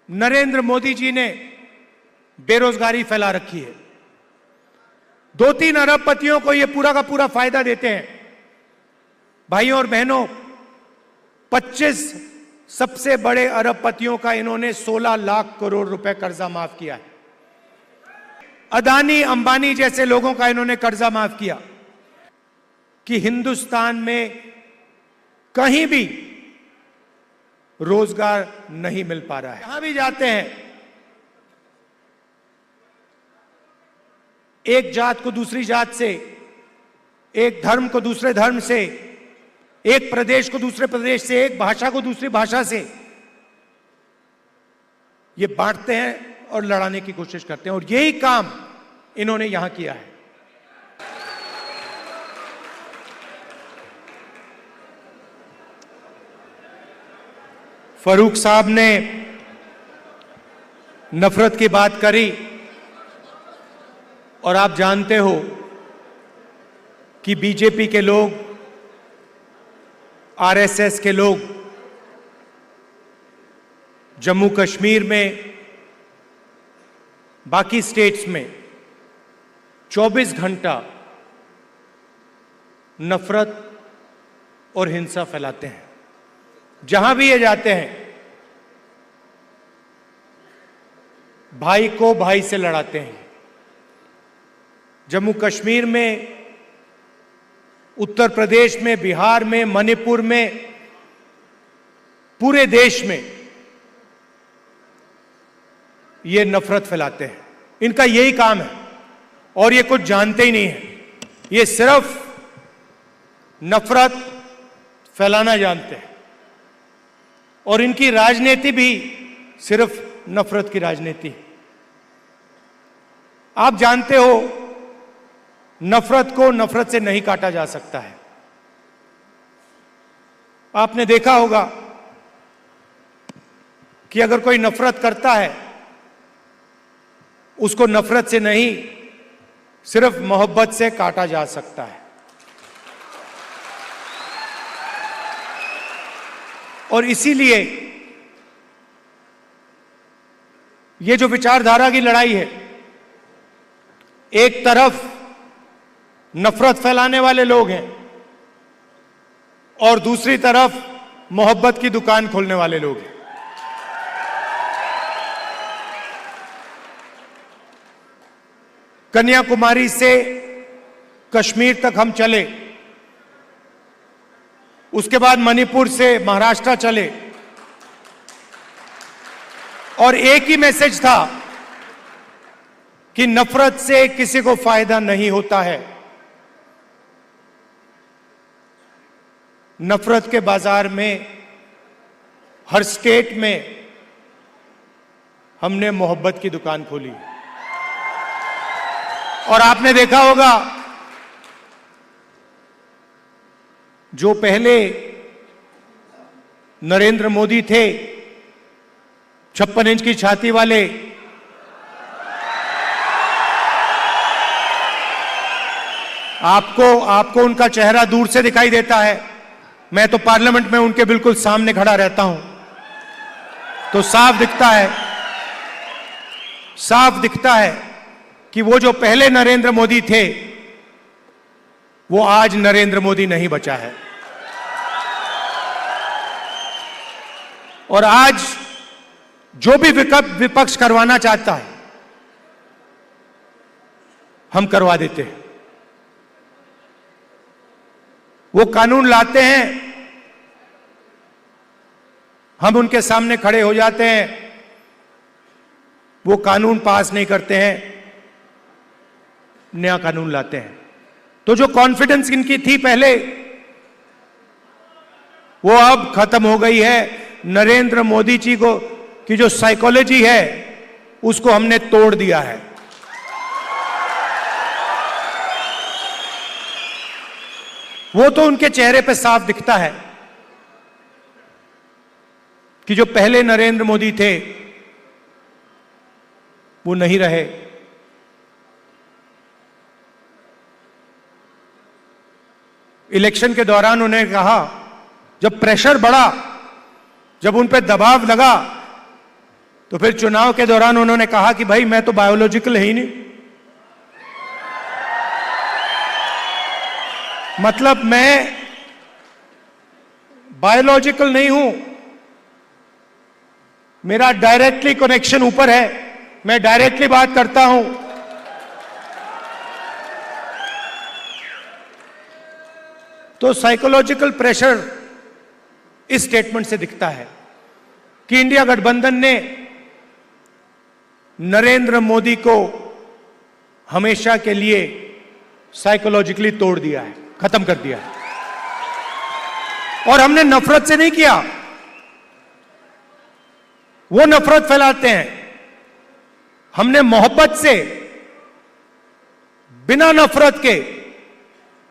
नरेंद्र मोदी जी ने बेरोजगारी फैला रखी है। 2-3 अरबपतियों को यह पूरा का पूरा फायदा देते हैं। भाइयों और बहनों, 25 सबसे बड़े अरबपतियों का इन्होंने 16 लाख करोड़ रुपए कर्जा माफ किया है। अदानी अंबानी जैसे लोगों का इन्होंने कर्जा माफ किया कि हिंदुस्तान में कहीं भी रोजगार नहीं मिल पा रहा है। जहां भी जाते हैं, एक जात को दूसरी जात से, एक धर्म को दूसरे धर्म से, एक प्रदेश को दूसरे प्रदेश से, एक भाषा को दूसरी भाषा से ये बांटते हैं और लड़ाने की कोशिश करते हैं, और यही काम इन्होंने यहां किया है। फरूक साहब ने नफरत की बात करी, और आप जानते हो कि बीजेपी के लोग, आरएसएस के लोग जम्मू कश्मीर में, बाकी स्टेट्स में 24 घंटा नफरत और हिंसा फैलाते हैं। जहां भी ये जाते हैं, भाई को भाई से लड़ाते हैं। जम्मू कश्मीर में, उत्तर प्रदेश में, बिहार में, मणिपुर में, पूरे देश में ये नफरत फैलाते हैं। इनका यही काम है, और ये कुछ जानते ही नहीं है। ये सिर्फ नफरत फैलाना जानते हैं, और इनकी राजनीति भी सिर्फ नफरत की राजनीति है। आप जानते हो, नफरत को नफरत से नहीं काटा जा सकता है। आपने देखा होगा कि अगर कोई नफरत करता है, उसको नफरत से नहीं, सिर्फ मोहब्बत से काटा जा सकता है। और इसीलिए ये जो विचारधारा की लड़ाई है, एक तरफ नफरत फैलाने वाले लोग हैं, और दूसरी तरफ मोहब्बत की दुकान खोलने वाले लोग हैं। कन्याकुमारी से कश्मीर तक हम चले, उसके बाद मणिपुर से महाराष्ट्र चले, और एक ही मैसेज था कि नफरत से किसी को फायदा नहीं होता है। नफरत के बाजार में हर स्टेट में हमने मोहब्बत की दुकान खोली। और आपने देखा होगा, जो पहले नरेंद्र मोदी थे, 56 इंच की छाती वाले, आपको उनका चेहरा दूर से दिखाई देता है। मैं तो पार्लियामेंट में उनके बिल्कुल सामने खड़ा रहता हूं, तो साफ दिखता है कि वो जो पहले नरेंद्र मोदी थे, वो आज नरेंद्र मोदी नहीं बचा है। और आज जो भी विपक्ष करवाना चाहता है, हम करवा देते हैं। वो कानून लाते हैं, हम उनके सामने खड़े हो जाते हैं, वो कानून पास नहीं करते हैं, नया कानून लाते हैं। तो जो कॉन्फिडेंस इनकी थी पहले, वो अब खत्म हो गई है। नरेंद्र मोदी जी को की जो साइकोलॉजी है, उसको हमने तोड़ दिया है। वो तो उनके चेहरे पे साफ दिखता है कि जो पहले नरेंद्र मोदी थे, वो नहीं रहे। इलेक्शन के दौरान उन्होंने कहा, जब प्रेशर बढ़ा, जब उन पे दबाव लगा तो फिर चुनाव के दौरान उन्होंने कहा कि भाई मैं तो बायोलॉजिकल है ही नहीं, मतलब मैं बायोलॉजिकल नहीं हूं, मेरा डायरेक्टली कनेक्शन ऊपर है, मैं डायरेक्टली बात करता हूं। तो साइकोलॉजिकल प्रेशर इस स्टेटमेंट से दिखता है कि इंडिया गठबंधन ने नरेंद्र मोदी को हमेशा के लिए साइकोलॉजिकली तोड़ दिया है, खत्म कर दिया है। और हमने नफरत से नहीं किया, वो नफरत फैलाते हैं, हमने मोहब्बत से, बिना नफरत के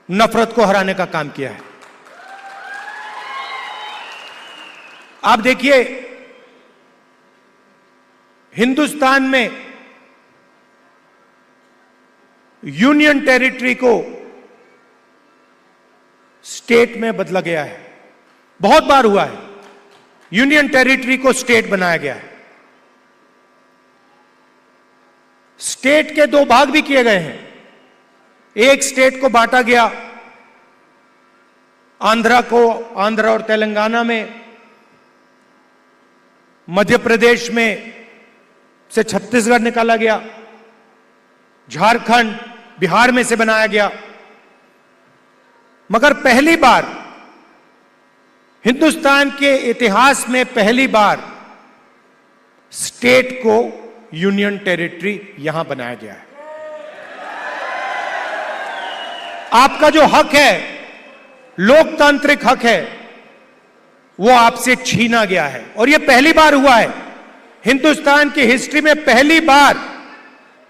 नफरत को हराने का काम किया है। आप देखिए, हिंदुस्तान में यूनियन टेरिटरी को स्टेट में बदला गया है, बहुत बार हुआ है, यूनियन टेरिटरी को स्टेट बनाया गया है। स्टेट के दो भाग भी किए गए हैं, एक स्टेट को बांटा गया, आंध्रा और तेलंगाना में, मध्य प्रदेश में से छत्तीसगढ़ निकाला गया, झारखंड बिहार में से बनाया गया। मगर पहली बार हिंदुस्तान के इतिहास में पहली बार स्टेट को यूनियन टेरिटरी यहां बनाया गया है। आपका जो हक है, लोकतांत्रिक हक है, वो आपसे छीना गया है। और यह पहली बार हुआ है हिंदुस्तान की हिस्ट्री में, पहली बार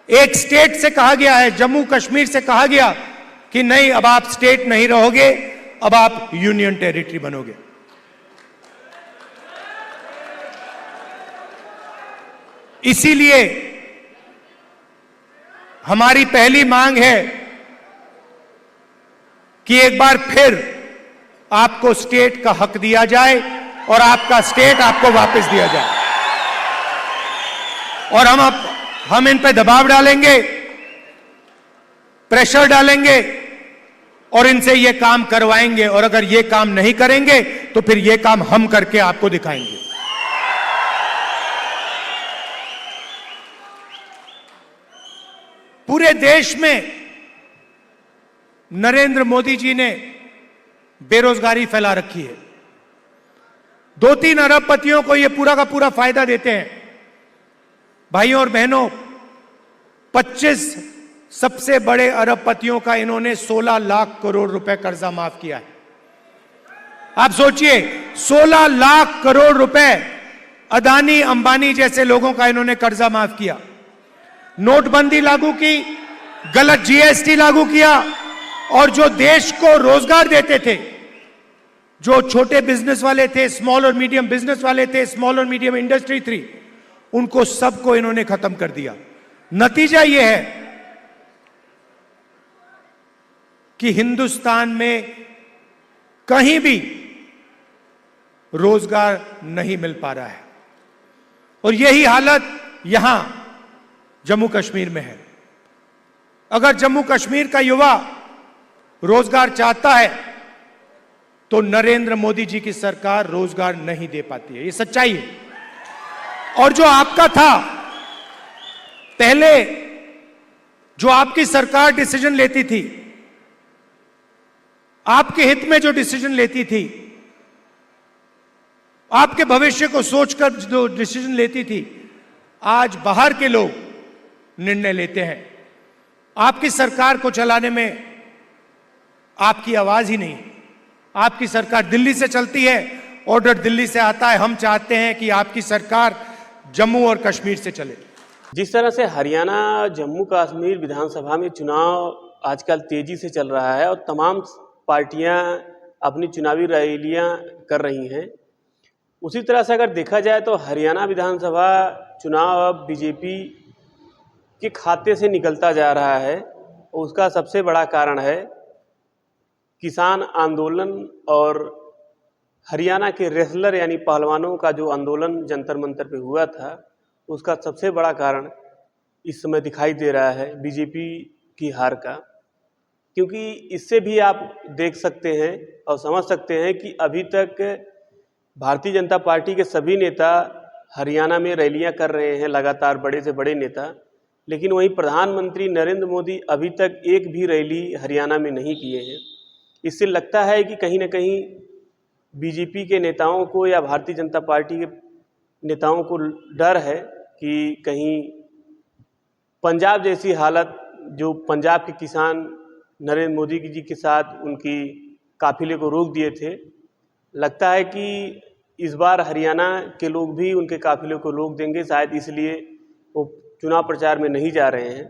एक स्टेट से कहा गया है, जम्मू कश्मीर से कहा गया कि नहीं, अब आप स्टेट नहीं रहोगे, अब आप यूनियन टेरिटरी बनोगे। इसीलिए हमारी पहली मांग है कि एक बार फिर आपको स्टेट का हक दिया जाए और आपका स्टेट आपको वापस दिया जाए। और हम इन पे दबाव डालेंगे, प्रेशर डालेंगे और इनसे ये काम करवाएंगे। और अगर ये काम नहीं करेंगे तो फिर ये काम हम करके आपको दिखाएंगे। पूरे देश में नरेंद्र मोदी जी ने बेरोजगारी फैला रखी है। 2-3 अरबपतियों को यह पूरा का पूरा फायदा देते हैं। भाइयों और बहनों, 25 सबसे बड़े अरबपतियों का इन्होंने 16 लाख करोड़ रुपए कर्जा माफ किया है। आप सोचिए, 16 लाख करोड़ रुपए अदानी अंबानी जैसे लोगों का इन्होंने कर्जा माफ किया। नोटबंदी लागू की, गलत जीएसटी लागू किया, और जो देश को रोजगार देते थे, जो छोटे बिजनेस वाले थे, स्मॉल और मीडियम बिजनेस वाले थे, स्मॉल और मीडियम इंडस्ट्री थी, उनको सबको इन्होंने खत्म कर दिया। नतीजा यह है कि हिंदुस्तान में कहीं भी रोजगार नहीं मिल पा रहा है। और यही हालत यहां जम्मू कश्मीर में है। अगर जम्मू कश्मीर का युवा रोजगार चाहता है तो नरेंद्र मोदी जी की सरकार रोजगार नहीं दे पाती है, ये सच्चाई है। और जो आपका था पहले, जो आपकी सरकार डिसीजन लेती थी, आपके हित में जो डिसीजन लेती थी, आपके भविष्य को सोचकर जो डिसीजन लेती थी, आज बाहर के लोग निर्णय लेते हैं। आपकी सरकार को चलाने में आपकी आवाज ही नहीं। आपकी सरकार दिल्ली से चलती है, ऑर्डर दिल्ली से आता है। हम चाहते हैं कि आपकी सरकार जम्मू और कश्मीर से चले। जिस तरह से हरियाणा जम्मू कश्मीर विधानसभा में चुनाव आजकल तेजी से चल रहा है और तमाम पार्टियां अपनी चुनावी रैलियां कर रही हैं, उसी तरह से अगर देखा जाए तो हरियाणा विधानसभा चुनाव अब बीजेपी के खाते से निकलता जा रहा है। उसका सबसे बड़ा कारण है किसान आंदोलन और हरियाणा के रेसलर यानी पहलवानों का जो आंदोलन जंतर मंतर पे हुआ था, उसका सबसे बड़ा कारण इस समय दिखाई दे रहा है बीजेपी की हार का। क्योंकि इससे भी आप देख सकते हैं और समझ सकते हैं कि अभी तक भारतीय जनता पार्टी के सभी नेता हरियाणा में रैलियां कर रहे हैं, लगातार बड़े से बड़े नेता, लेकिन वहीं प्रधानमंत्री नरेंद्र मोदी अभी तक एक भी रैली हरियाणा में नहीं किए हैं। इससे लगता है कि कहीं ना कहीं बीजेपी के नेताओं को या भारतीय जनता पार्टी के नेताओं को डर है कि कहीं पंजाब जैसी हालत, जो पंजाब के किसान नरेंद्र मोदी जी के साथ उनकी काफिले को रोक दिए थे, लगता है कि इस बार हरियाणा के लोग भी उनके काफिले को रोक देंगे, शायद इसलिए वो चुनाव प्रचार में नहीं जा रहे हैं।